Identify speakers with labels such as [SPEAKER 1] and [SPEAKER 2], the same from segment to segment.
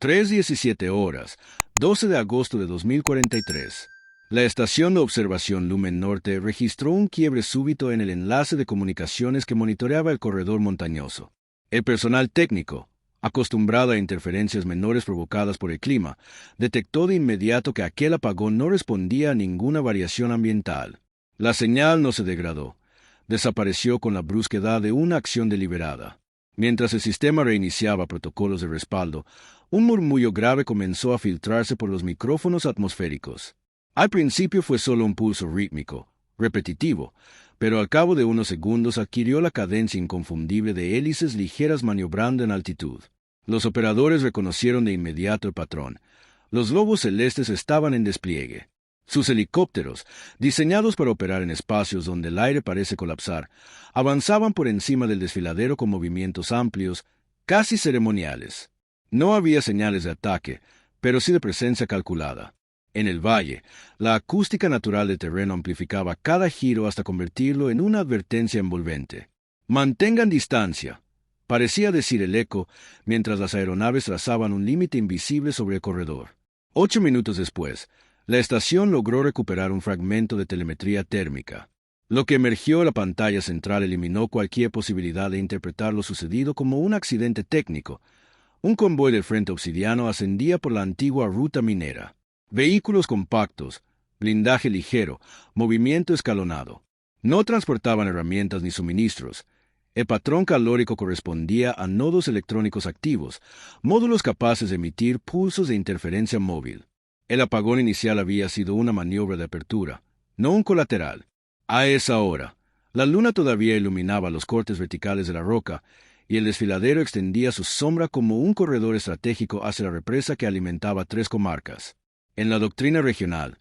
[SPEAKER 1] 3:17 horas, 12 de agosto de 2043. La estación de observación Lumen Norte registró un quiebre súbito en el enlace de comunicaciones que monitoreaba el corredor montañoso. El personal técnico, acostumbrado a interferencias menores provocadas por el clima, detectó de inmediato que aquel apagón no respondía a ninguna variación ambiental. La señal no se degradó. Desapareció con la brusquedad de una acción deliberada. Mientras el sistema reiniciaba protocolos de respaldo, un murmullo grave comenzó a filtrarse por los micrófonos atmosféricos. Al principio fue solo un pulso rítmico, repetitivo, pero al cabo de unos segundos adquirió la cadencia inconfundible de hélices ligeras maniobrando en altitud. Los operadores reconocieron de inmediato el patrón. Los globos celestes estaban en despliegue. Sus helicópteros, diseñados para operar en espacios donde el aire parece colapsar, avanzaban por encima del desfiladero con movimientos amplios, casi ceremoniales. No había señales de ataque, pero sí de presencia calculada. En el valle, la acústica natural del terreno amplificaba cada giro hasta convertirlo en una advertencia envolvente. «Mantengan distancia», parecía decir el eco, mientras las aeronaves trazaban un límite invisible sobre el corredor. 8 minutos después, la estación logró recuperar un fragmento de telemetría térmica. Lo que emergió de la pantalla central eliminó cualquier posibilidad de interpretar lo sucedido como un accidente técnico. Un convoy del Frente Obsidiano ascendía por la antigua ruta minera. Vehículos compactos, blindaje ligero, movimiento escalonado. No transportaban herramientas ni suministros. El patrón calórico correspondía a nodos electrónicos activos, módulos capaces de emitir pulsos de interferencia móvil. El apagón inicial había sido una maniobra de apertura, no un colateral. A esa hora, la luna todavía iluminaba los cortes verticales de la roca, y el desfiladero extendía su sombra como un corredor estratégico hacia la represa que alimentaba 3 comarcas. En la doctrina regional,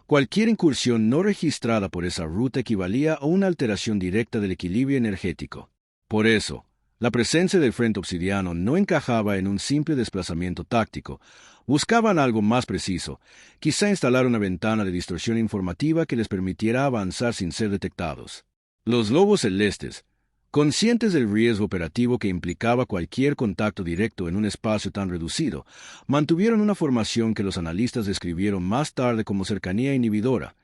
[SPEAKER 1] cualquier incursión no registrada por esa ruta equivalía a una alteración directa del equilibrio energético. Por eso, la presencia del Frente Obsidiano no encajaba en un simple desplazamiento táctico. Buscaban algo más preciso, quizá instalar una ventana de distorsión informativa que les permitiera avanzar sin ser detectados. Los lobos celestes, conscientes del riesgo operativo que implicaba cualquier contacto directo en un espacio tan reducido, mantuvieron una formación que los analistas describieron más tarde como cercanía inhibidora.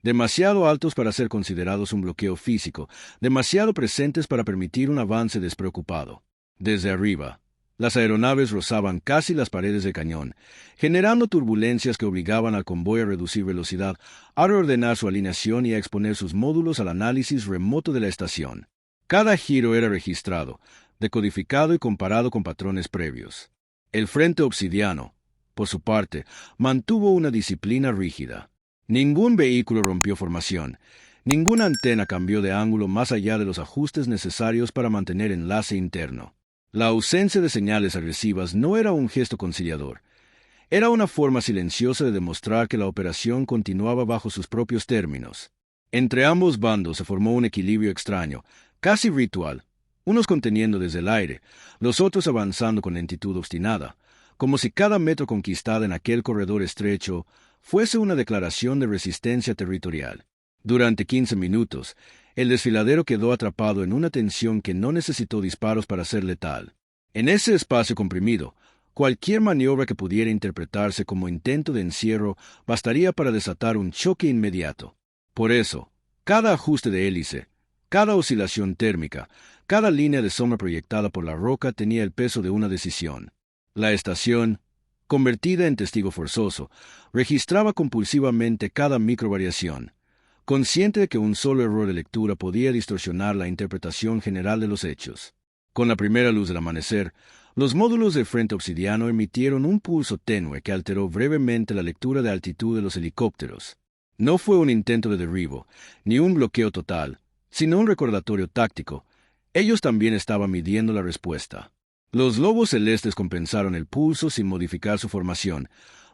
[SPEAKER 1] Demasiado altos para ser considerados un bloqueo físico, demasiado presentes para permitir un avance despreocupado. Desde arriba, las aeronaves rozaban casi las paredes del cañón, generando turbulencias que obligaban al convoy a reducir velocidad, a reordenar su alineación y a exponer sus módulos al análisis remoto de la estación. Cada giro era registrado, decodificado y comparado con patrones previos. El Frente Obsidiano, por su parte, mantuvo una disciplina rígida. Ningún vehículo rompió formación, ninguna antena cambió de ángulo más allá de los ajustes necesarios para mantener enlace interno. La ausencia de señales agresivas no era un gesto conciliador, era una forma silenciosa de demostrar que la operación continuaba bajo sus propios términos. Entre ambos bandos se formó un equilibrio extraño, casi ritual, unos conteniendo desde el aire, los otros avanzando con lentitud obstinada, como si cada metro conquistado en aquel corredor estrecho fuese una declaración de resistencia territorial. Durante 15 minutos, el desfiladero quedó atrapado en una tensión que no necesitó disparos para ser letal. En ese espacio comprimido, cualquier maniobra que pudiera interpretarse como intento de encierro bastaría para desatar un choque inmediato. Por eso, cada ajuste de hélice, cada oscilación térmica, cada línea de sombra proyectada por la roca tenía el peso de una decisión. La estación, convertida en testigo forzoso, registraba compulsivamente cada microvariación, consciente de que un solo error de lectura podía distorsionar la interpretación general de los hechos. Con la primera luz del amanecer, los módulos del Frente Obsidiano emitieron un pulso tenue que alteró brevemente la lectura de altitud de los helicópteros. No fue un intento de derribo, ni un bloqueo total, sino un recordatorio táctico. Ellos también estaban midiendo la respuesta. Los lobos celestes compensaron el pulso sin modificar su formación,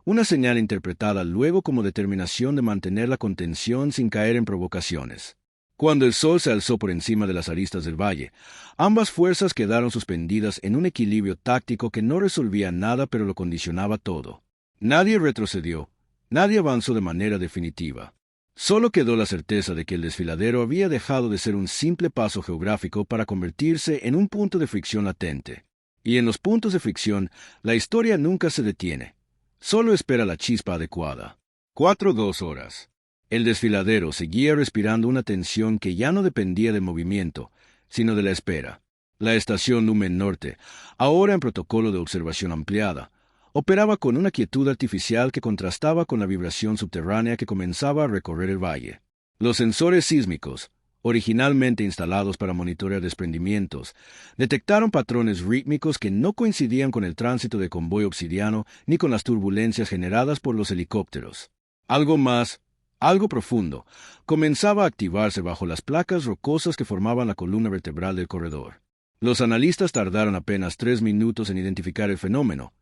[SPEAKER 1] una señal interpretada luego como determinación de mantener la contención sin caer en provocaciones. Cuando el sol se alzó por encima de las aristas del valle, ambas fuerzas quedaron suspendidas en un equilibrio táctico que no resolvía nada pero lo condicionaba todo. Nadie retrocedió, nadie avanzó de manera definitiva. Solo quedó la certeza de que el desfiladero había dejado de ser un simple paso geográfico para convertirse en un punto de fricción latente. Y en los puntos de fricción, la historia nunca se detiene. Solo espera la chispa adecuada. 4-2 horas. El desfiladero seguía respirando una tensión que ya no dependía del movimiento, sino de la espera. La estación Lumen Norte, ahora en protocolo de observación ampliada, operaba con una quietud artificial que contrastaba con la vibración subterránea que comenzaba a recorrer el valle. Los sensores sísmicos, originalmente instalados para monitorear desprendimientos, detectaron patrones rítmicos que no coincidían con el tránsito de convoy obsidiano ni con las turbulencias generadas por los helicópteros. Algo más, algo profundo, comenzaba a activarse bajo las placas rocosas que formaban la columna vertebral del corredor. Los analistas tardaron apenas 3 minutos en identificar el fenómeno.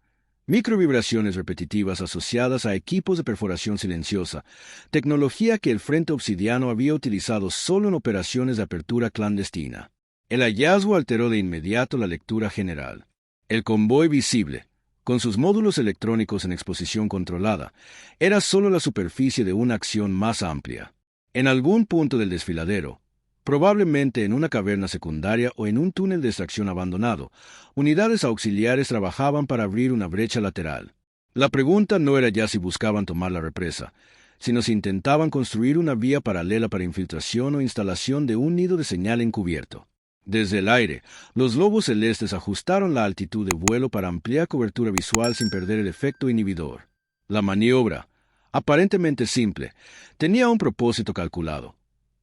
[SPEAKER 1] Microvibraciones repetitivas asociadas a equipos de perforación silenciosa, tecnología que el Frente Obsidiano había utilizado solo en operaciones de apertura clandestina. El hallazgo alteró de inmediato la lectura general. El convoy visible, con sus módulos electrónicos en exposición controlada, era solo la superficie de una acción más amplia. En algún punto del desfiladero, probablemente en una caverna secundaria o en un túnel de extracción abandonado, unidades auxiliares trabajaban para abrir una brecha lateral. La pregunta no era ya si buscaban tomar la represa, sino si intentaban construir una vía paralela para infiltración o instalación de un nido de señal encubierto. Desde el aire, los lobos celestes ajustaron la altitud de vuelo para ampliar cobertura visual sin perder el efecto inhibidor. La maniobra, aparentemente simple, tenía un propósito calculado: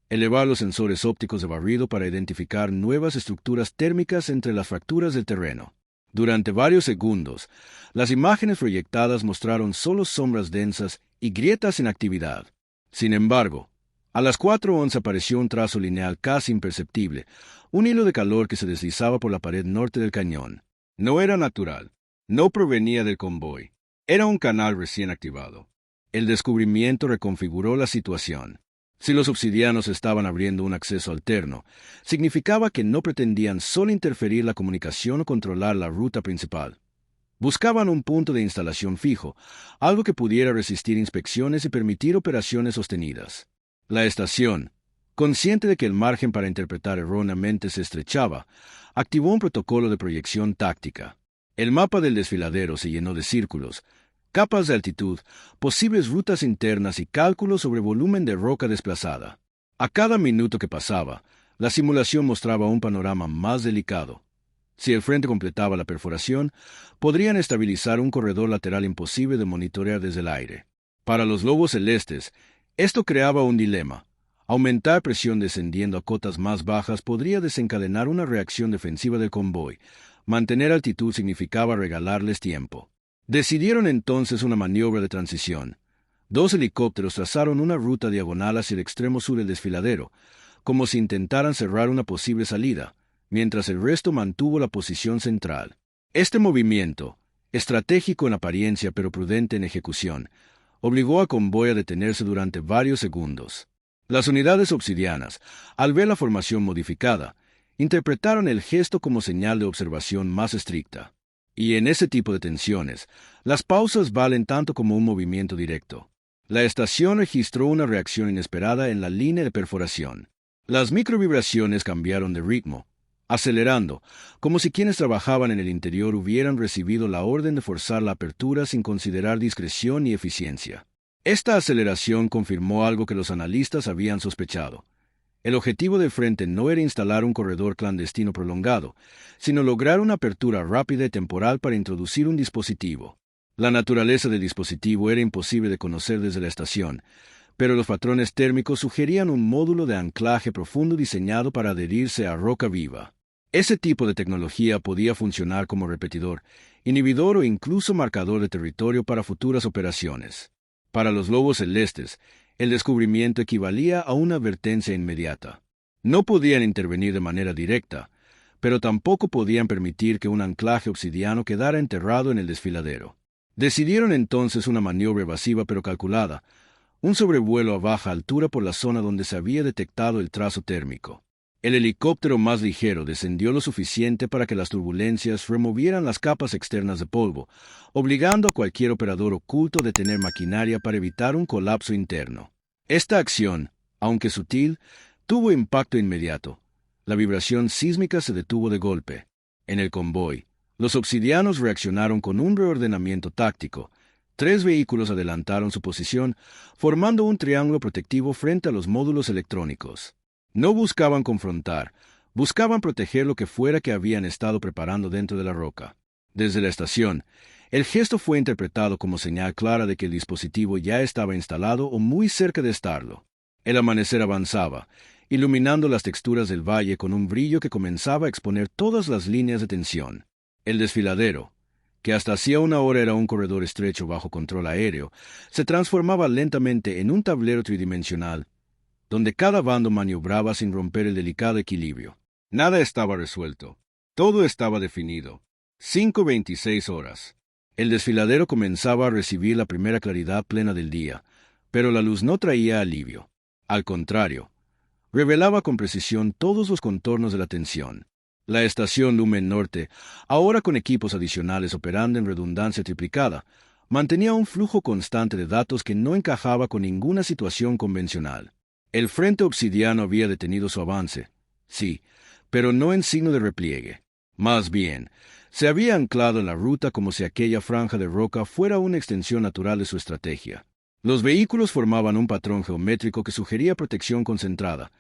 [SPEAKER 1] elevar los sensores ópticos de barrido para identificar nuevas estructuras térmicas entre las fracturas del terreno. Durante varios segundos, las imágenes proyectadas mostraron solo sombras densas y grietas en actividad. Sin embargo, a las 4:11 apareció un trazo lineal casi imperceptible, un hilo de calor que se deslizaba por la pared norte del cañón. No era natural, no provenía del convoy, era un canal recién activado. El descubrimiento reconfiguró la situación. Si los obsidianos estaban abriendo un acceso alterno, significaba que no pretendían solo interferir la comunicación o controlar la ruta principal. Buscaban un punto de instalación fijo, algo que pudiera resistir inspecciones y permitir operaciones sostenidas. La estación, consciente de que el margen para interpretar erróneamente se estrechaba, activó un protocolo de proyección táctica. El mapa del desfiladero se llenó de círculos, capas de altitud, posibles rutas internas y cálculos sobre volumen de roca desplazada. A cada minuto que pasaba, la simulación mostraba un panorama más delicado. Si el frente completaba la perforación, podrían estabilizar un corredor lateral imposible de monitorear desde el aire. Para los lobos celestes, esto creaba un dilema. Aumentar presión descendiendo a cotas más bajas podría desencadenar una reacción defensiva del convoy. Mantener altitud significaba regalarles tiempo. Decidieron entonces una maniobra de transición. 2 helicópteros trazaron una ruta diagonal hacia el extremo sur del desfiladero, como si intentaran cerrar una posible salida, mientras el resto mantuvo la posición central. Este movimiento, estratégico en apariencia pero prudente en ejecución, obligó al convoy a detenerse durante varios segundos. Las unidades obsidianas, al ver la formación modificada, interpretaron el gesto como señal de observación más estricta. Y en ese tipo de tensiones, las pausas valen tanto como un movimiento directo. La estación registró una reacción inesperada en la línea de perforación. Las microvibraciones cambiaron de ritmo, acelerando, como si quienes trabajaban en el interior hubieran recibido la orden de forzar la apertura sin considerar discreción ni eficiencia. Esta aceleración confirmó algo que los analistas habían sospechado. El objetivo del frente no era instalar un corredor clandestino prolongado, sino lograr una apertura rápida y temporal para introducir un dispositivo. La naturaleza del dispositivo era imposible de conocer desde la estación, pero los patrones térmicos sugerían un módulo de anclaje profundo diseñado para adherirse a roca viva. Ese tipo de tecnología podía funcionar como repetidor, inhibidor o incluso marcador de territorio para futuras operaciones. Para los lobos celestes, el descubrimiento equivalía a una advertencia inmediata. No podían intervenir de manera directa, pero tampoco podían permitir que un anclaje obsidiano quedara enterrado en el desfiladero. Decidieron entonces una maniobra evasiva pero calculada, un sobrevuelo a baja altura por la zona donde se había detectado el trazo térmico. El helicóptero más ligero descendió lo suficiente para que las turbulencias removieran las capas externas de polvo, obligando a cualquier operador oculto a detener maquinaria para evitar un colapso interno. Esta acción, aunque sutil, tuvo impacto inmediato. La vibración sísmica se detuvo de golpe. En el convoy, Los obsidianos reaccionaron con un reordenamiento táctico. 3 vehículos adelantaron su posición, formando un triángulo protectivo frente a los módulos electrónicos. No buscaban confrontar, buscaban proteger lo que fuera que habían estado preparando dentro de la roca. Desde la estación, el gesto fue interpretado como señal clara de que el dispositivo ya estaba instalado o muy cerca de estarlo. El amanecer avanzaba, iluminando las texturas del valle con un brillo que comenzaba a exponer todas las líneas de tensión. El desfiladero, que hasta hacía una hora era un corredor estrecho bajo control aéreo, se transformaba lentamente en un tablero tridimensional, donde cada bando maniobraba sin romper el delicado equilibrio. Nada estaba resuelto. Todo estaba definido. 5:26 horas. El desfiladero comenzaba a recibir la primera claridad plena del día, pero la luz no traía alivio. Al contrario, revelaba con precisión todos los contornos de la tensión. La estación Lumen Norte, ahora con equipos adicionales operando en redundancia triplicada, mantenía un flujo constante de datos que no encajaba con ninguna situación convencional. El frente obsidiano había detenido su avance, sí, pero no en signo de repliegue. Más bien, se había anclado en la ruta como si aquella franja de roca fuera una extensión natural de su estrategia. Los vehículos formaban un patrón geométrico que sugería protección concentrada,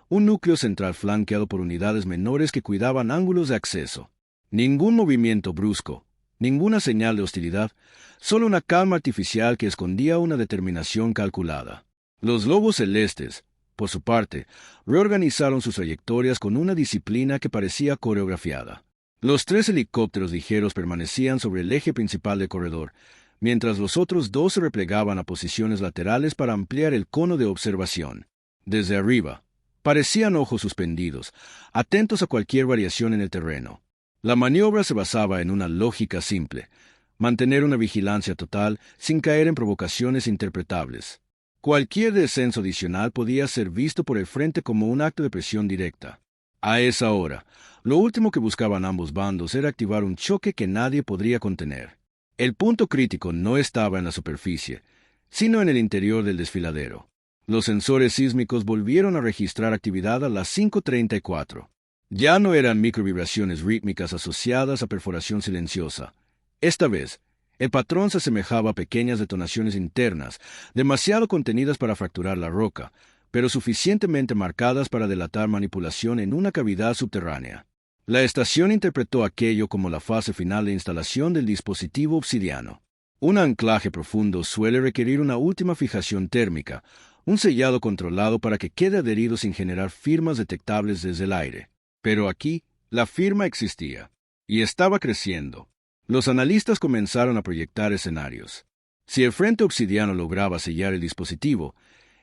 [SPEAKER 1] un núcleo central flanqueado por unidades menores que cuidaban ángulos de acceso. Ningún movimiento brusco, ninguna señal de hostilidad, solo una calma artificial que escondía una determinación calculada. Los lobos celestes, por su parte, reorganizaron sus trayectorias con una disciplina que parecía coreografiada. Los 3 helicópteros ligeros permanecían sobre el eje principal del corredor, mientras los otros 2 se replegaban a posiciones laterales para ampliar el cono de observación. Desde arriba, parecían ojos suspendidos, atentos a cualquier variación en el terreno. La maniobra se basaba en una lógica simple: mantener una vigilancia total sin caer en provocaciones interpretables. Cualquier descenso adicional podía ser visto por el frente como un acto de presión directa. A esa hora, lo último que buscaban ambos bandos era activar un choque que nadie podría contener. El punto crítico no estaba en la superficie, sino en el interior del desfiladero. Los sensores sísmicos volvieron a registrar actividad a las 5:34. Ya no eran microvibraciones rítmicas asociadas a perforación silenciosa. Esta vez, el patrón se asemejaba a pequeñas detonaciones internas, demasiado contenidas para fracturar la roca, pero suficientemente marcadas para delatar manipulación en una cavidad subterránea. La estación interpretó aquello como la fase final de instalación del dispositivo obsidiano. Un anclaje profundo suele requerir una última fijación térmica, un sellado controlado para que quede adherido sin generar firmas detectables desde el aire. Pero aquí, la firma existía, y estaba creciendo. Los analistas comenzaron a proyectar escenarios. Si el frente obsidiano lograba sellar el dispositivo,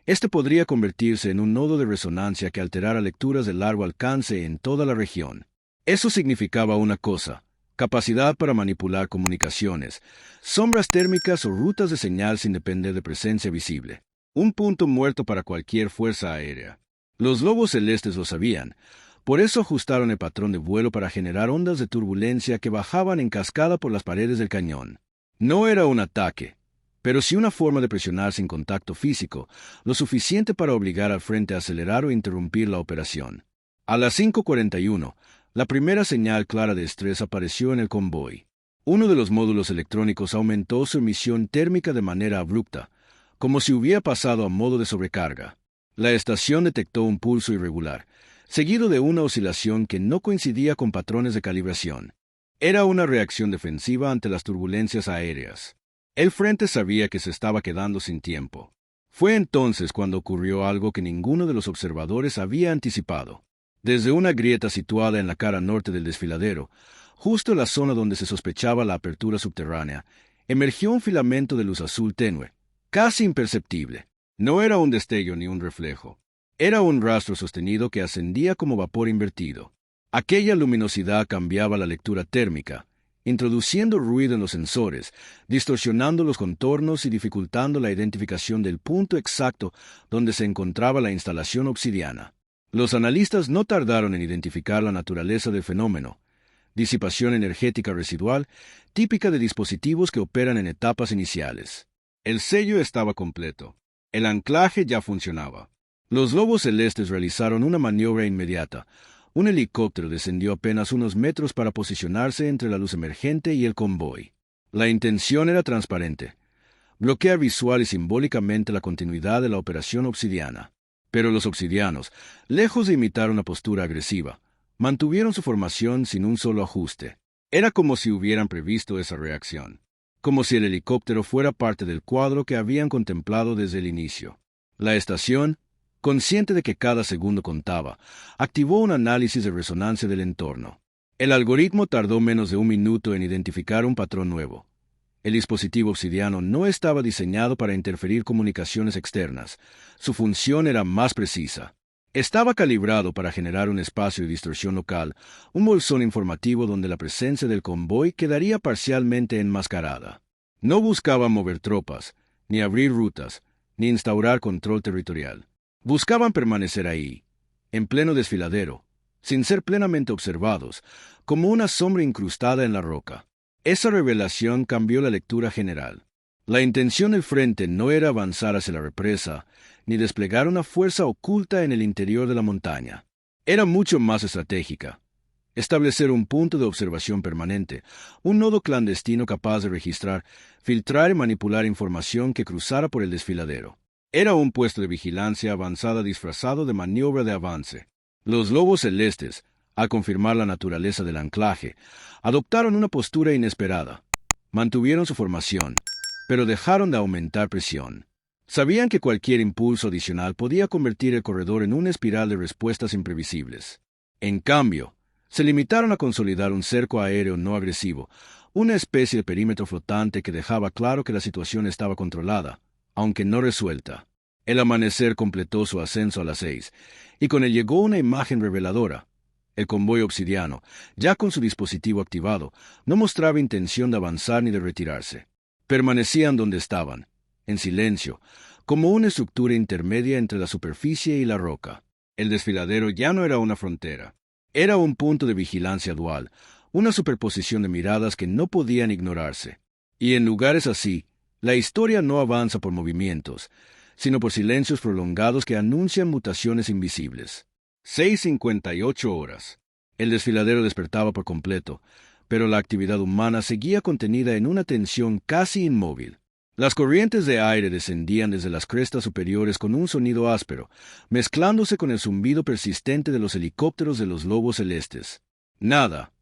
[SPEAKER 1] este podría convertirse en un nodo de resonancia que alterara lecturas de largo alcance en toda la región. Eso significaba una cosa: capacidad para manipular comunicaciones, sombras térmicas o rutas de señal sin depender de presencia visible. Un punto muerto para cualquier fuerza aérea. Los lobos celestes lo sabían. Por eso ajustaron el patrón de vuelo para generar ondas de turbulencia que bajaban en cascada por las paredes del cañón. No era un ataque, pero sí una forma de presionar sin contacto físico, lo suficiente para obligar al frente a acelerar o interrumpir la operación. A las 5:41, la primera señal clara de estrés apareció en el convoy. Uno de los módulos electrónicos aumentó su emisión térmica de manera abrupta, como si hubiera pasado a modo de sobrecarga. La estación detectó un pulso irregular, seguido de una oscilación que no coincidía con patrones de calibración. Era una reacción defensiva ante las turbulencias aéreas. El frente sabía que se estaba quedando sin tiempo. Fue entonces cuando ocurrió algo que ninguno de los observadores había anticipado. Desde una grieta situada en la cara norte del desfiladero, justo en la zona donde se sospechaba la apertura subterránea, emergió un filamento de luz azul tenue, casi imperceptible. No era un destello ni un reflejo. Era un rastro sostenido que ascendía como vapor invertido. Aquella luminosidad cambiaba la lectura térmica, introduciendo ruido en los sensores, distorsionando los contornos y dificultando la identificación del punto exacto donde se encontraba la instalación obsidiana. Los analistas no tardaron en identificar la naturaleza del fenómeno: disipación energética residual, típica de dispositivos que operan en etapas iniciales. El sello estaba completo. El anclaje ya funcionaba. Los lobos celestes realizaron una maniobra inmediata, Un helicóptero descendió apenas unos metros para posicionarse entre la luz emergente y el convoy. La intención era transparente: bloquear visual y simbólicamente la continuidad de la operación obsidiana. Pero los obsidianos, lejos de imitar una postura agresiva, mantuvieron su formación sin un solo ajuste. Era como si hubieran previsto esa reacción, como si el helicóptero fuera parte del cuadro que habían contemplado desde el inicio. La estación, consciente de que cada segundo contaba, activó un análisis de resonancia del entorno. El algoritmo tardó menos de un minuto en identificar un patrón nuevo. El dispositivo obsidiano no estaba diseñado para interferir comunicaciones externas. Su función era más precisa. Estaba calibrado para generar un espacio de distorsión local, un bolsón informativo donde la presencia del convoy quedaría parcialmente enmascarada. No buscaba mover tropas, ni abrir rutas, ni instaurar control territorial. Buscaban permanecer ahí, en pleno desfiladero, sin ser plenamente observados, como una sombra incrustada en la roca. Esa revelación cambió la lectura general. La intención del frente no era avanzar hacia la represa, ni desplegar una fuerza oculta en el interior de la montaña. Era mucho más estratégica: establecer un punto de observación permanente, un nodo clandestino capaz de registrar, filtrar y manipular información que cruzara por el desfiladero. Era un puesto de vigilancia avanzada disfrazado de maniobra de avance. Los lobos celestes, al confirmar la naturaleza del anclaje, adoptaron una postura inesperada. Mantuvieron su formación, pero dejaron de aumentar presión. Sabían que cualquier impulso adicional podía convertir el corredor en una espiral de respuestas imprevisibles. En cambio, se limitaron a consolidar un cerco aéreo no agresivo, una especie de perímetro flotante que dejaba claro que la situación estaba controlada, aunque no resuelta. El amanecer completó su ascenso a las 6, y con él llegó una imagen reveladora. El convoy obsidiano, ya con su dispositivo activado, no mostraba intención de avanzar ni de retirarse. Permanecían donde estaban, en silencio, como una estructura intermedia entre la superficie y la roca. El desfiladero ya no era una frontera. Era un punto de vigilancia dual, una superposición de miradas que no podían ignorarse. Y en lugares así, la historia no avanza por movimientos, sino por silencios prolongados que anuncian mutaciones invisibles. 6:58 horas. El desfiladero despertaba por completo, pero la actividad humana seguía contenida en una tensión casi inmóvil. Las corrientes de aire descendían desde las crestas superiores con un sonido áspero, mezclándose con el zumbido persistente de los helicópteros de los lobos celestes. Nada,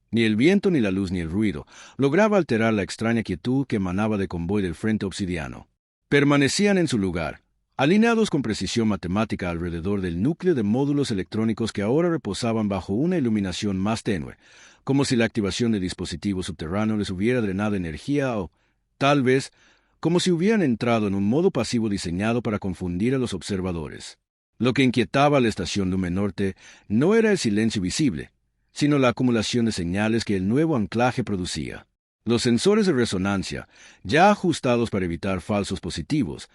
[SPEAKER 1] ni el viento, ni la luz, ni el ruido, lograba alterar la extraña quietud que emanaba del convoy del frente obsidiano. Permanecían en su lugar, alineados con precisión matemática alrededor del núcleo de módulos electrónicos que ahora reposaban bajo una iluminación más tenue, como si la activación de dispositivos subterráneos les hubiera drenado energía o, tal vez, como si hubieran entrado en un modo pasivo diseñado para confundir a los observadores. Lo que inquietaba a la estación Lumen Norte no era el silencio visible, sino la acumulación de señales que el nuevo anclaje producía. Los sensores de resonancia, ya ajustados para evitar falsos positivos,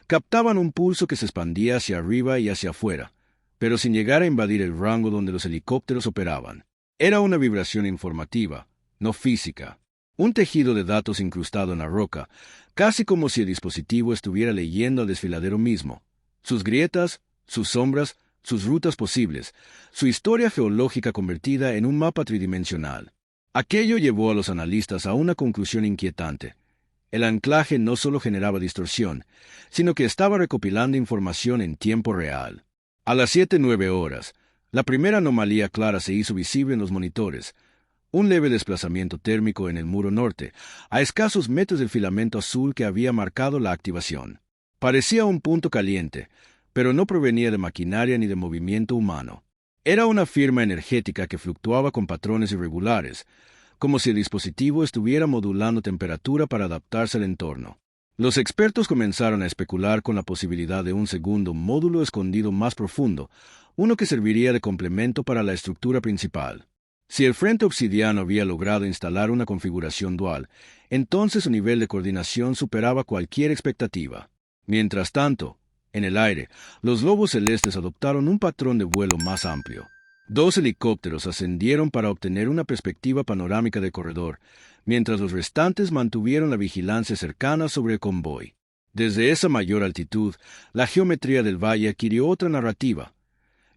[SPEAKER 1] captaban un pulso que se expandía hacia arriba y hacia afuera, pero sin llegar a invadir el rango donde los helicópteros operaban. Era una vibración informativa, no física. Un tejido de datos incrustado en la roca, casi como si el dispositivo estuviera leyendo al desfiladero mismo. Sus grietas, sus sombras, sus rutas posibles, su historia geológica convertida en un mapa tridimensional. Aquello llevó a los analistas a una conclusión inquietante. El anclaje no solo generaba distorsión, sino que estaba recopilando información en tiempo real. A las 7:09 horas, la primera anomalía clara se hizo visible en los monitores: un leve desplazamiento térmico en el muro norte, a escasos metros del filamento azul que había marcado la activación. Parecía un punto caliente, pero no provenía de maquinaria ni de movimiento humano. Era una firma energética que fluctuaba con patrones irregulares, como si el dispositivo estuviera modulando temperatura para adaptarse al entorno. Los expertos comenzaron a especular con la posibilidad de un segundo módulo escondido más profundo, uno que serviría de complemento para la estructura principal. Si el frente obsidiano había logrado instalar una configuración dual, entonces su nivel de coordinación superaba cualquier expectativa. Mientras tanto, en el aire, los lobos celestes adoptaron un patrón de vuelo más amplio. 2 helicópteros ascendieron para obtener una perspectiva panorámica del corredor, mientras los restantes mantuvieron la vigilancia cercana sobre el convoy. Desde esa mayor altitud, la geometría del valle adquirió otra narrativa.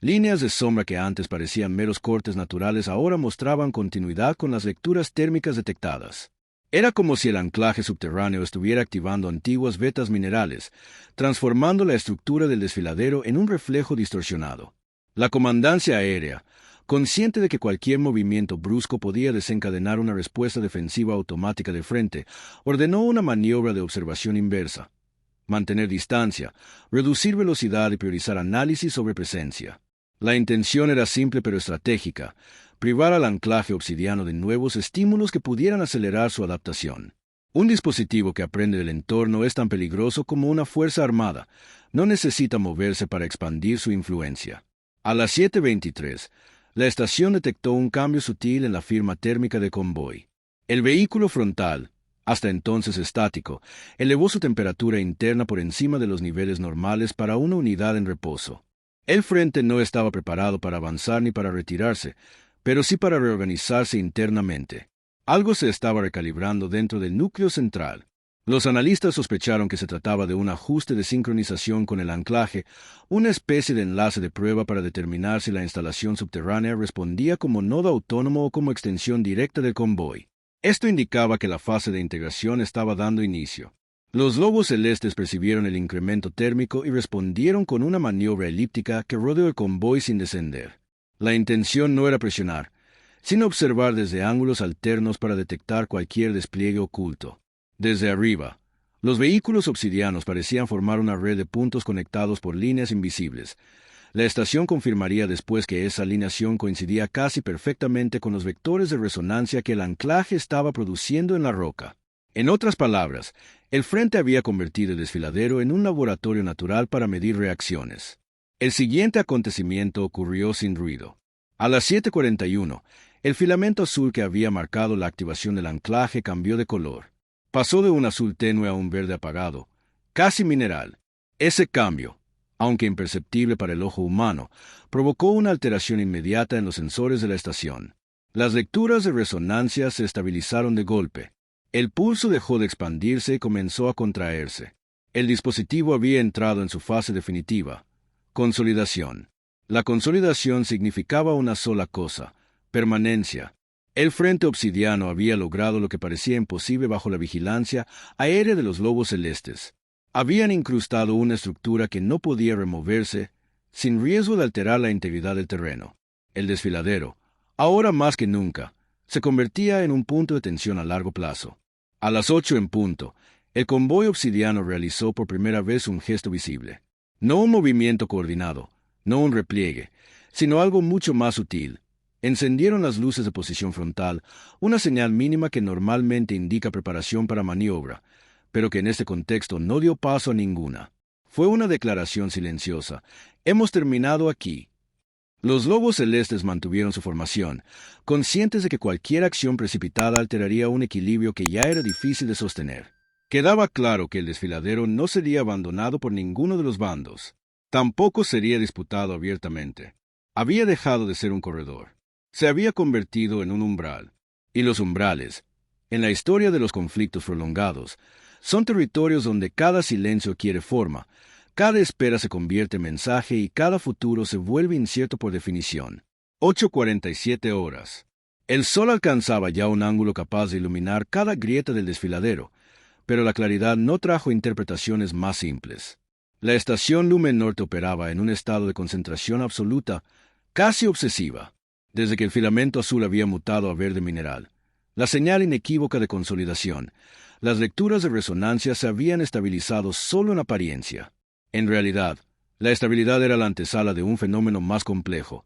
[SPEAKER 1] Líneas de sombra que antes parecían meros cortes naturales ahora mostraban continuidad con las lecturas térmicas detectadas. Era como si el anclaje subterráneo estuviera activando antiguas vetas minerales, transformando la estructura del desfiladero en un reflejo distorsionado. La comandancia aérea, consciente de que cualquier movimiento brusco podía desencadenar una respuesta defensiva automática del frente, ordenó una maniobra de observación inversa. Mantener distancia, reducir velocidad y priorizar análisis sobre presencia. La intención era simple pero estratégica: privar al anclaje obsidiano de nuevos estímulos que pudieran acelerar su adaptación. Un dispositivo que aprende del entorno es tan peligroso como una fuerza armada. No necesita moverse para expandir su influencia. A las 7:23, la estación detectó un cambio sutil en la firma térmica de convoy. El vehículo frontal, hasta entonces estático, elevó su temperatura interna por encima de los niveles normales para una unidad en reposo. El frente no estaba preparado para avanzar ni para retirarse, pero sí para reorganizarse internamente. Algo se estaba recalibrando dentro del núcleo central. Los analistas sospecharon que se trataba de un ajuste de sincronización con el anclaje, una especie de enlace de prueba para determinar si la instalación subterránea respondía como nodo autónomo o como extensión directa del convoy. Esto indicaba que la fase de integración estaba dando inicio. Los lobos celestes percibieron el incremento térmico y respondieron con una maniobra elíptica que rodeó el convoy sin descender. La intención no era presionar, sino observar desde ángulos alternos para detectar cualquier despliegue oculto. Desde arriba, los vehículos obsidianos parecían formar una red de puntos conectados por líneas invisibles. La estación confirmaría después que esa alineación coincidía casi perfectamente con los vectores de resonancia que el anclaje estaba produciendo en la roca. En otras palabras, el frente había convertido el desfiladero en un laboratorio natural para medir reacciones. El siguiente acontecimiento ocurrió sin ruido. A las 7:41, el filamento azul que había marcado la activación del anclaje cambió de color. Pasó de un azul tenue a un verde apagado, casi mineral. Ese cambio, aunque imperceptible para el ojo humano, provocó una alteración inmediata en los sensores de la estación. Las lecturas de resonancia se estabilizaron de golpe. El pulso dejó de expandirse y comenzó a contraerse. El dispositivo había entrado en su fase definitiva: consolidación. La consolidación significaba una sola cosa: permanencia. El frente obsidiano había logrado lo que parecía imposible bajo la vigilancia aérea de los lobos celestes. Habían incrustado una estructura que no podía removerse, sin riesgo de alterar la integridad del terreno. El desfiladero, ahora más que nunca, se convertía en un punto de tensión a largo plazo. A las 8 en punto, el convoy obsidiano realizó por primera vez un gesto visible. No un movimiento coordinado, no un repliegue, sino algo mucho más sutil. Encendieron las luces de posición frontal, una señal mínima que normalmente indica preparación para maniobra, pero que en este contexto no dio paso a ninguna. Fue una declaración silenciosa: hemos terminado aquí. Los lobos celestes mantuvieron su formación, conscientes de que cualquier acción precipitada alteraría un equilibrio que ya era difícil de sostener. Quedaba claro que el desfiladero no sería abandonado por ninguno de los bandos. Tampoco sería disputado abiertamente. Había dejado de ser un corredor. Se había convertido en un umbral. Y los umbrales, en la historia de los conflictos prolongados, son territorios donde cada silencio adquiere forma, cada espera se convierte en mensaje y cada futuro se vuelve incierto por definición. 8:47 horas. El sol alcanzaba ya un ángulo capaz de iluminar cada grieta del desfiladero, pero la claridad no trajo interpretaciones más simples. La estación Lumen Norte operaba en un estado de concentración absoluta, casi obsesiva. Desde que el filamento azul había mutado a verde mineral, la señal inequívoca de consolidación, las lecturas de resonancia se habían estabilizado solo en apariencia. En realidad, la estabilidad era la antesala de un fenómeno más complejo.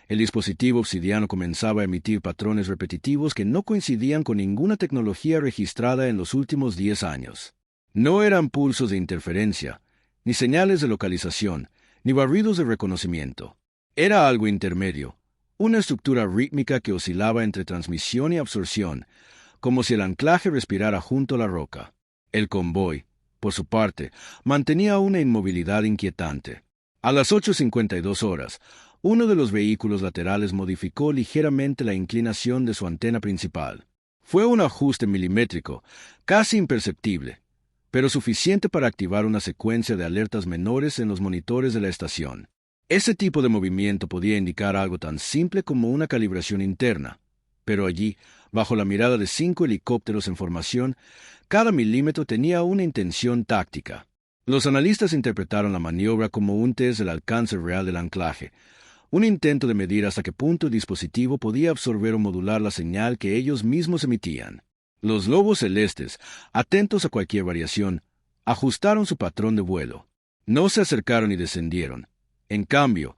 [SPEAKER 1] El dispositivo obsidiano comenzaba a emitir patrones repetitivos que no coincidían con ninguna tecnología registrada en los últimos 10 años. No eran pulsos de interferencia, ni señales de localización, ni barridos de reconocimiento. Era algo intermedio, una estructura rítmica que oscilaba entre transmisión y absorción, como si el anclaje respirara junto a la roca. El convoy, por su parte, mantenía una inmovilidad inquietante. A las 8:52 horas, uno de los vehículos laterales modificó ligeramente la inclinación de su antena principal. Fue un ajuste milimétrico, casi imperceptible, pero suficiente para activar una secuencia de alertas menores en los monitores de la estación. Ese tipo de movimiento podía indicar algo tan simple como una calibración interna, pero allí, bajo la mirada de 5 helicópteros en formación, cada milímetro tenía una intención táctica. Los analistas interpretaron la maniobra como un test del alcance real del anclaje, un intento de medir hasta qué punto el dispositivo podía absorber o modular la señal que ellos mismos emitían. Los lobos celestes, atentos a cualquier variación, ajustaron su patrón de vuelo. No se acercaron ni descendieron. En cambio,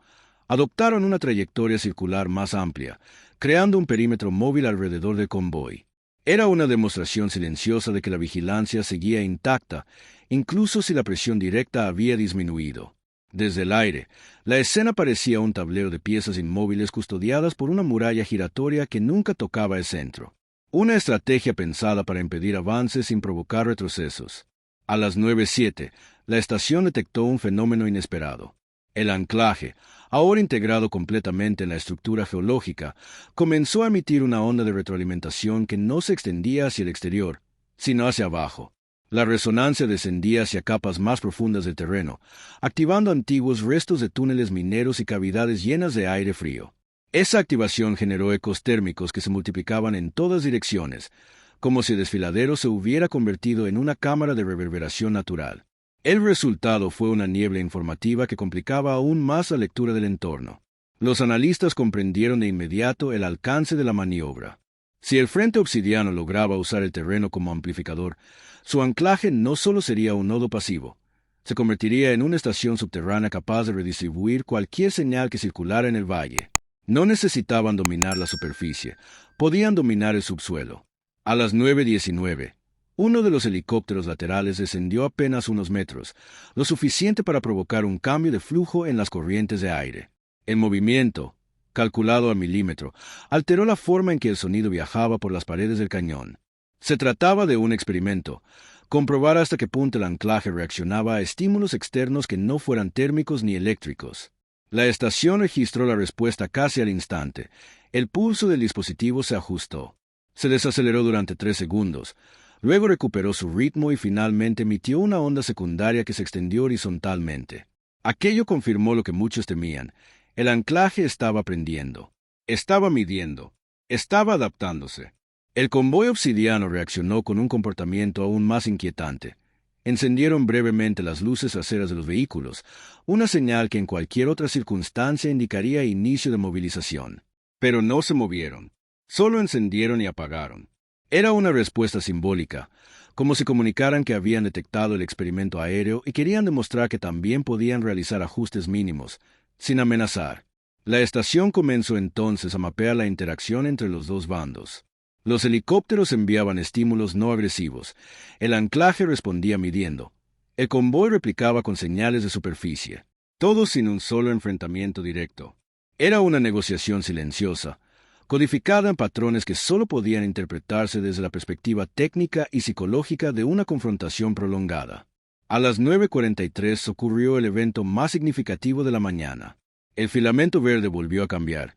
[SPEAKER 1] adoptaron una trayectoria circular más amplia, creando un perímetro móvil alrededor del convoy. Era una demostración silenciosa de que la vigilancia seguía intacta, incluso si la presión directa había disminuido. Desde el aire, la escena parecía un tablero de piezas inmóviles custodiadas por una muralla giratoria que nunca tocaba el centro. Una estrategia pensada para impedir avances sin provocar retrocesos. A las 9:07, la estación detectó un fenómeno inesperado. El anclaje, ahora integrado completamente en la estructura geológica, comenzó a emitir una onda de retroalimentación que no se extendía hacia el exterior, sino hacia abajo. La resonancia descendía hacia capas más profundas del terreno, activando antiguos restos de túneles mineros y cavidades llenas de aire frío. Esa activación generó ecos térmicos que se multiplicaban en todas direcciones, como si el desfiladero se hubiera convertido en una cámara de reverberación natural. El resultado fue una niebla informativa que complicaba aún más la lectura del entorno. Los analistas comprendieron de inmediato el alcance de la maniobra. Si el Frente Obsidiano lograba usar el terreno como amplificador, su anclaje no solo sería un nodo pasivo, se convertiría en una estación subterránea capaz de redistribuir cualquier señal que circulara en el valle. No necesitaban dominar la superficie, podían dominar el subsuelo. A las 9:19, uno de los helicópteros laterales descendió apenas unos metros, lo suficiente para provocar un cambio de flujo en las corrientes de aire. El movimiento, calculado a milímetro, alteró la forma en que el sonido viajaba por las paredes del cañón. Se trataba de un experimento, comprobar hasta qué punto el anclaje reaccionaba a estímulos externos que no fueran térmicos ni eléctricos. La estación registró la respuesta casi al instante. El pulso del dispositivo se ajustó. Se desaceleró durante 3 segundos. Luego recuperó su ritmo y finalmente emitió una onda secundaria que se extendió horizontalmente. Aquello confirmó lo que muchos temían. El anclaje estaba aprendiendo. Estaba midiendo. Estaba adaptándose. El convoy obsidiano reaccionó con un comportamiento aún más inquietante. Encendieron brevemente las luces traseras de los vehículos, una señal que en cualquier otra circunstancia indicaría inicio de movilización. Pero no se movieron. Solo encendieron y apagaron. Era una respuesta simbólica, como si comunicaran que habían detectado el experimento aéreo y querían demostrar que también podían realizar ajustes mínimos, sin amenazar. La estación comenzó entonces a mapear la interacción entre los dos bandos. Los helicópteros enviaban estímulos no agresivos. El anclaje respondía midiendo. El convoy replicaba con señales de superficie. Todo sin un solo enfrentamiento directo. Era una negociación silenciosa, codificada en patrones que solo podían interpretarse desde la perspectiva técnica y psicológica de una confrontación prolongada. A las 9:43 ocurrió el evento más significativo de la mañana. El filamento verde volvió a cambiar,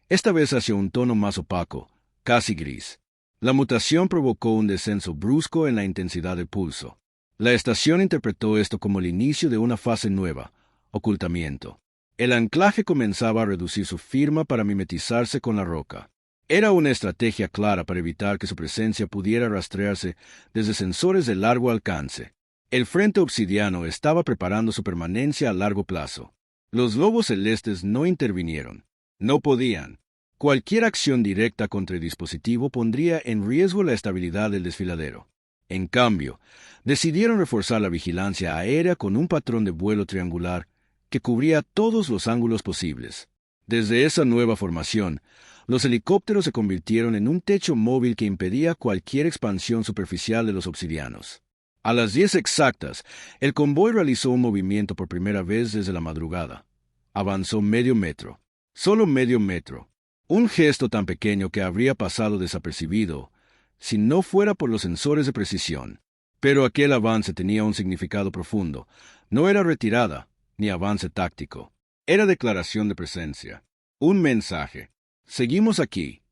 [SPEAKER 1] esta vez hacia un tono más opaco, casi gris. La mutación provocó un descenso brusco en la intensidad del pulso. La estación interpretó esto como el inicio de una fase nueva, ocultamiento. El anclaje comenzaba a reducir su firma para mimetizarse con la roca. Era una estrategia clara para evitar que su presencia pudiera rastrearse desde sensores de largo alcance. El Frente Obsidiano estaba preparando su permanencia a largo plazo. Los lobos celestes no intervinieron. No podían. Cualquier acción directa contra el dispositivo pondría en riesgo la estabilidad del desfiladero. En cambio, decidieron reforzar la vigilancia aérea con un patrón de vuelo triangular que cubría todos los ángulos posibles. Desde esa nueva formación, los helicópteros se convirtieron en un techo móvil que impedía cualquier expansión superficial de los obsidianos. A las 10 exactas, el convoy realizó un movimiento por primera vez desde la madrugada. Avanzó medio metro. Solo medio metro. Un gesto tan pequeño que habría pasado desapercibido si no fuera por los sensores de precisión. Pero aquel avance tenía un significado profundo. No era retirada, ni avance táctico. Era declaración de presencia. Un mensaje. Seguimos aquí.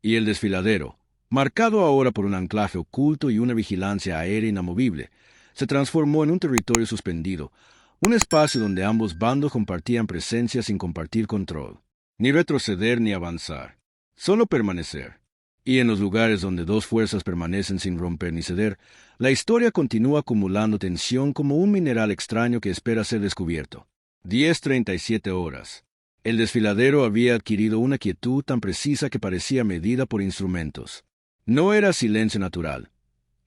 [SPEAKER 1] Y el desfiladero, marcado ahora por un anclaje oculto y una vigilancia aérea inamovible, se transformó en un territorio suspendido, Un espacio donde ambos bandos compartían presencia sin compartir control. Ni retroceder ni avanzar. Solo permanecer. Y en los lugares donde dos fuerzas permanecen sin romper ni ceder, la historia continúa acumulando tensión como un mineral extraño que espera ser descubierto. 10:37 horas. El desfiladero había adquirido una quietud tan precisa que parecía medida por instrumentos. No era silencio natural.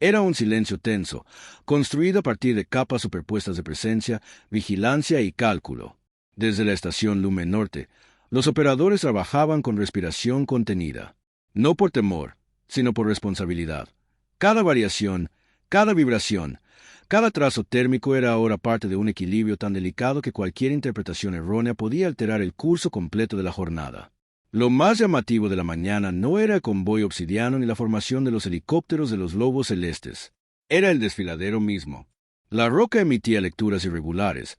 [SPEAKER 1] Era un silencio tenso, construido a partir de capas superpuestas de presencia, vigilancia y cálculo. Desde la estación Lumen Norte, los operadores trabajaban con respiración contenida. No por temor, sino por responsabilidad. Cada variación, cada vibración, cada trazo térmico era ahora parte de un equilibrio tan delicado que cualquier interpretación errónea podía alterar el curso completo de la jornada. Lo más llamativo de la mañana no era el convoy obsidiano ni la formación de los helicópteros de los lobos celestes. Era el desfiladero mismo. La roca emitía lecturas irregulares,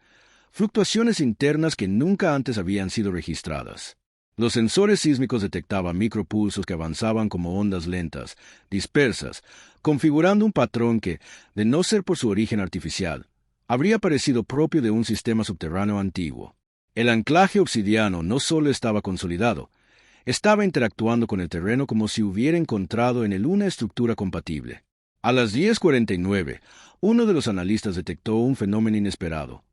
[SPEAKER 1] fluctuaciones internas que nunca antes habían sido registradas. Los sensores sísmicos detectaban micropulsos que avanzaban como ondas lentas, dispersas, configurando un patrón que, de no ser por su origen artificial, habría parecido propio de un sistema subterráneo antiguo. El anclaje obsidiano no solo estaba consolidado, estaba interactuando con el terreno como si hubiera encontrado en él una estructura compatible. A las 10:49, uno de los analistas detectó un fenómeno inesperado.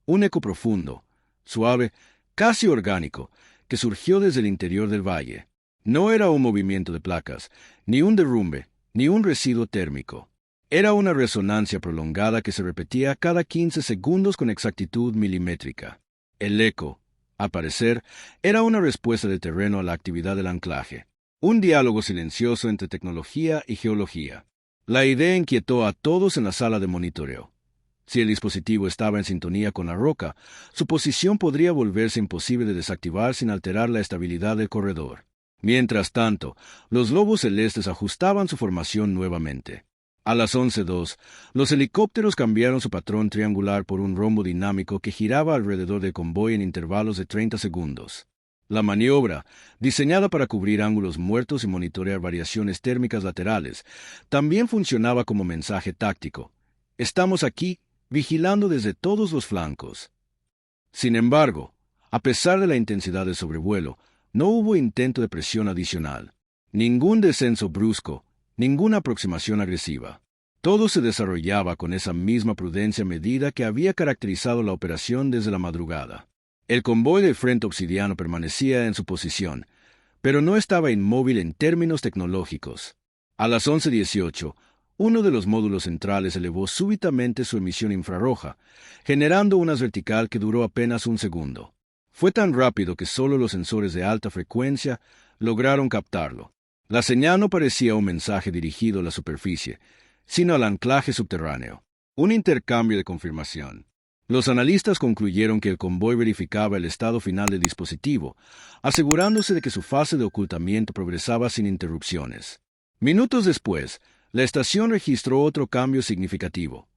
[SPEAKER 1] Un eco profundo, suave, casi orgánico, que surgió desde el interior del valle. No era un movimiento de placas, ni un derrumbe, ni un residuo térmico. Era una resonancia prolongada que se repetía cada 15 segundos con exactitud milimétrica. El eco, al parecer, era una respuesta del terreno a la actividad del anclaje. Un diálogo silencioso entre tecnología y geología. La idea inquietó a todos en la sala de monitoreo. Si el dispositivo estaba en sintonía con la roca, su posición podría volverse imposible de desactivar sin alterar la estabilidad del corredor. Mientras tanto, los lobos celestes ajustaban su formación nuevamente. A las 11:02, los helicópteros cambiaron su patrón triangular por un rombo dinámico que giraba alrededor del convoy en intervalos de 30 segundos. La maniobra, diseñada para cubrir ángulos muertos y monitorear variaciones térmicas laterales, también funcionaba como mensaje táctico. Estamos aquí, vigilando desde todos los flancos. Sin embargo, a pesar de la intensidad del sobrevuelo, no hubo intento de presión adicional. Ningún descenso brusco, ninguna aproximación agresiva. Todo se desarrollaba con esa misma prudencia medida que había caracterizado la operación desde la madrugada. El convoy del Frente Obsidiano permanecía en su posición, pero no estaba inmóvil en términos tecnológicos. A las 11:18, uno de los módulos centrales elevó súbitamente su emisión infrarroja, generando una vertical que duró apenas un segundo. Fue tan rápido que solo los sensores de alta frecuencia lograron captarlo. La señal no parecía un mensaje dirigido a la superficie, sino al anclaje subterráneo. Un intercambio de confirmación. Los analistas concluyeron que el convoy verificaba el estado final del dispositivo, asegurándose de que su fase de ocultamiento progresaba sin interrupciones. Minutos después, la estación registró otro cambio significativo.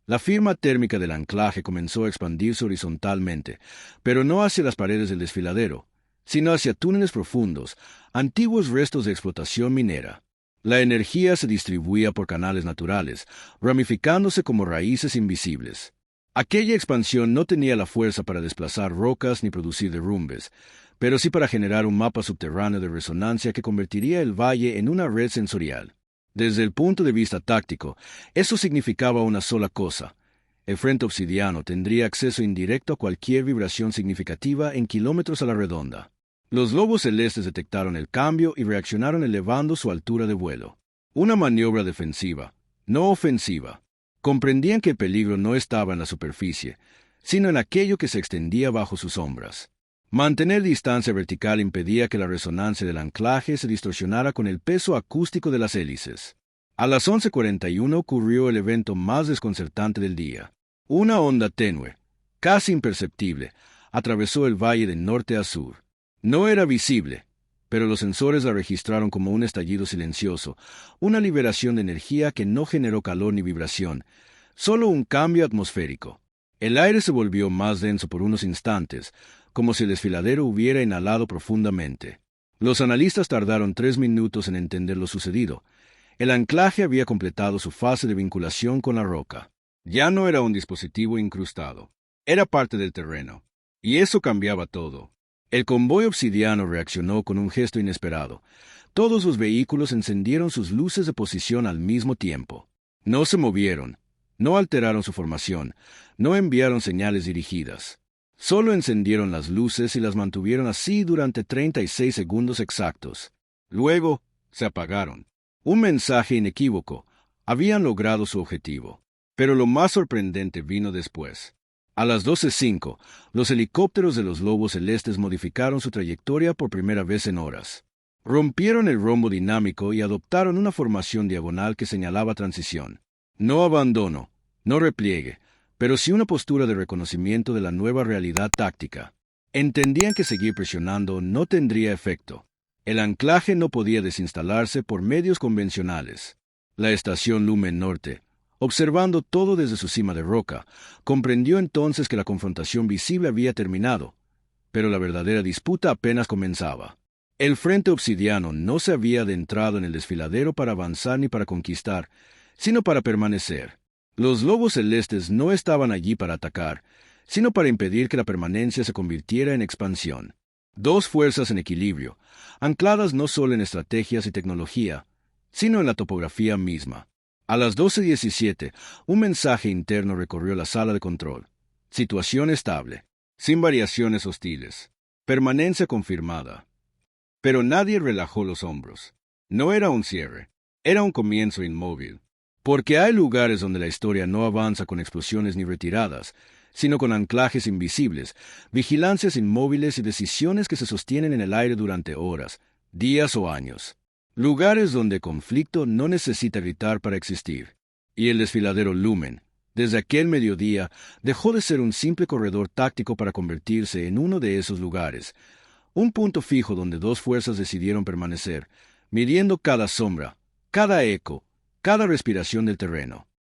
[SPEAKER 1] La firma térmica del anclaje comenzó a expandirse horizontalmente, pero no hacia las paredes del desfiladero, sino hacia túneles profundos, antiguos restos de explotación minera. La energía se distribuía por canales naturales, ramificándose como raíces invisibles. Aquella expansión no tenía la fuerza para desplazar rocas ni producir derrumbes, pero sí para generar un mapa subterráneo de resonancia que convertiría el valle en una red sensorial. Desde el punto de vista táctico, eso significaba una sola cosa. El Frente Obsidiano tendría acceso indirecto a cualquier vibración significativa en kilómetros a la redonda. Los lobos celestes detectaron el cambio y reaccionaron elevando su altura de vuelo. Una maniobra defensiva, no ofensiva. Comprendían que el peligro no estaba en la superficie, sino en aquello que se extendía bajo sus sombras. Mantener distancia vertical impedía que la resonancia del anclaje se distorsionara con el peso acústico de las hélices. A las 11:41 ocurrió el evento más desconcertante del día. Una onda tenue, casi imperceptible, atravesó el valle de norte a sur. No era visible, pero los sensores la registraron como un estallido silencioso, una liberación de energía que no generó calor ni vibración, solo un cambio atmosférico. El aire se volvió más denso por unos instantes, como si el desfiladero hubiera inhalado profundamente. Los analistas tardaron 3 minutos en entender lo sucedido. El anclaje había completado su fase de vinculación con la roca. Ya no era un dispositivo incrustado. Era parte del terreno. Y eso cambiaba todo. El convoy obsidiano reaccionó con un gesto inesperado. Todos los vehículos encendieron sus luces de posición al mismo tiempo. No se movieron, no alteraron su formación, no enviaron señales dirigidas. Solo encendieron las luces y las mantuvieron así durante 36 segundos exactos. Luego, se apagaron. Un mensaje inequívoco. Habían logrado su objetivo. Pero lo más sorprendente vino después. A las 12:05, los helicópteros de los Lobos Celestes modificaron su trayectoria por primera vez en horas. Rompieron el rombo dinámico y adoptaron una formación diagonal que señalaba transición. No abandono, no repliegue, pero sí una postura de reconocimiento de la nueva realidad táctica. Entendían que seguir presionando no tendría efecto. El anclaje no podía desinstalarse por medios convencionales. La estación Lumen Norte, observando todo desde su cima de roca, comprendió entonces que la confrontación visible había terminado, pero la verdadera disputa apenas comenzaba. El frente obsidiano no se había adentrado en el desfiladero para avanzar ni para conquistar, sino para permanecer. Los Lobos Celestes no estaban allí para atacar, sino para impedir que la permanencia se convirtiera en expansión. Dos fuerzas en equilibrio, ancladas no solo en estrategias y tecnología, sino en la topografía misma. A las 12:17, un mensaje interno recorrió la sala de control. Situación estable, sin variaciones hostiles. Permanencia confirmada. Pero nadie relajó los hombros. No era un cierre, era un comienzo inmóvil. Porque hay lugares donde la historia no avanza con explosiones ni retiradas, sino con anclajes invisibles, vigilancias inmóviles y decisiones que se sostienen en el aire durante horas, días o años. Lugares donde conflicto no necesita gritar para existir. Y el desfiladero Lumen, desde aquel mediodía, dejó de ser un simple corredor táctico para convertirse en uno de esos lugares, un punto fijo donde dos fuerzas decidieron permanecer, midiendo cada sombra, cada eco, cada respiración del terreno.